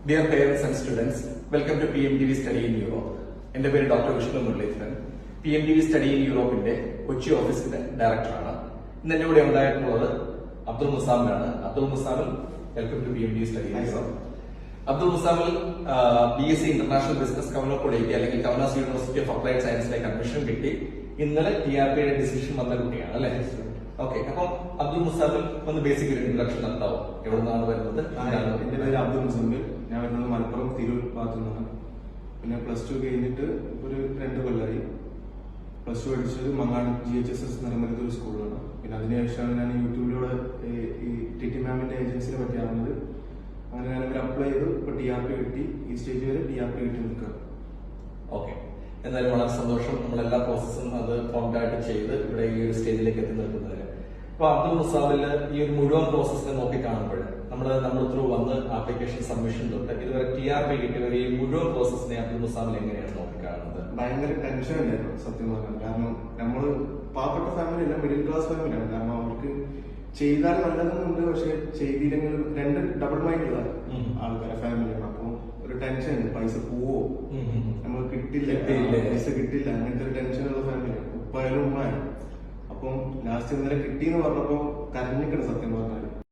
Dear parents and students, welcome to PMTV Study in Europe. എന്റെ പേര് doctor Vishnu Muraleedharan. PMTV Study in Europeന്റെ കൊച്ചി ഓഫീസിന്റെ ഡയറക്ടറാണ്. ഇന്ന് എന്റെ കൂടെ ഉണ്ടായിട്ടുള്ളത് അബ്ദുൾ മുസാമിലാണ്. Abdul Muzammil, welcome to PMTV Study in Europe. Abdul Muzammil BSc international business Kaunas അല്ലെങ്കിൽ കവനോസ് യൂണിവേഴ്സിറ്റി ഓഫ് അപ്ലൈഡ് സയൻസിലേക്ക് അഡ്മിഷൻ കിട്ടി. ഇന്നലെ TRPയുടെ ഡിസിഷൻ വന്ന കുട്ടിയാണ് അല്ലെ? ഓക്കെ, അപ്പം അബ്ദുൾ മുസാമിൽ ഒന്ന് ബേസിക് ഒരു ഇൻട്രൊഡക്ഷൻ നടത്താവും. എവിടെ നിന്നാണ് വരുന്നത്? എന്റെ പേര് അബ്ദുൾ മുസാമിൽ. ഞാൻ വരുന്നത് മലപ്പുറം തിരൂർ ഭാഗത്തു നിന്നാണ്. പിന്നെ പ്ലസ് ടു കഴിഞ്ഞിട്ട് ഒരു 2 കൊല്ലമായി. പ്ലസ് ടു പഠിച്ചത് മങ്ങാട് GHSS നിറമരുതൊരു സ്കൂളിലാണ്. പിന്നെ അതിനുശേഷമാണ് ഞാൻ യൂട്യൂബിലൂടെ ഈ TT മാമിന്റെ ഏജൻസിനെ പറ്റി അറിഞ്ഞത്. അങ്ങനെ ഞാനതിൽ അപ്ലൈ ചെയ്തു. ഇപ്പൊ TRP കിട്ടി. ഈ സ്റ്റേജ് വരെ TRP കിട്ടി നിൽക്കുക. ഓക്കെ, എന്നാലും വളരെ സന്തോഷം. നമ്മളെല്ലാ പ്രോസസ്സും അത് ഫോണ്ടായിട്ട് ചെയ്ത് ഇവിടെ ഈ ഒരു സ്റ്റേജിലേക്ക് എത്തി നിൽക്കുന്നതിന്. അപ്പൊ അബ്ദുൾ മുസാമില് ഈ ഒരു മുഴുവൻ പ്രോസസ്സിനെ നോക്കി കാണുമ്പോൾ നമ്മൾ ത്രൂ വന്ന് ആപ്ലിക്കേഷൻ സബ്മിഷൻ തൊട്ട് ഇതുവരെ TRP കിട്ടിയവരെ ഈ മുഴുവൻ പ്രോസസ്സിനെ അബ്ദുൾ മുസാമിൽ എങ്ങനെയാണ് നോക്കി കാണുന്നത്? ഭയങ്കര ടെൻഷൻ ഉണ്ടായിരുന്നു സത്യം പറഞ്ഞാൽ. കാരണം നമ്മള് പാവപ്പെട്ട ഫാമിലി അല്ല, മിഡിൽ ക്ലാസ് ഫാമിലിയാണ്. കാരണം അവർക്ക് ചെയ്താൽ നല്ലതെന്നുണ്ട്, പക്ഷെ ചെയ്തില്ലെങ്കിൽ 2 ഡബിൾ മൈൻഡുള്ള ആൾക്കാരെ ഫാമിലിയാണ്. അപ്പൊ ഒരു ടെൻഷൻ ഉണ്ട്, പൈസ പോവോ, നമ്മൾ കിട്ടില്ല, പൈസ കിട്ടില്ല, അങ്ങനത്തെ ഒരു ടെൻഷനുള്ള ഫാമിലിയാണ്. ഉപ്പായാലും ഉമ്മായാലും. അപ്പം ലാസ്റ്റ് ഇന്നലെ കിട്ടിയെന്ന് പറഞ്ഞപ്പോ കരഞ്ഞിക്കണം സത്യം പറഞ്ഞാൽ.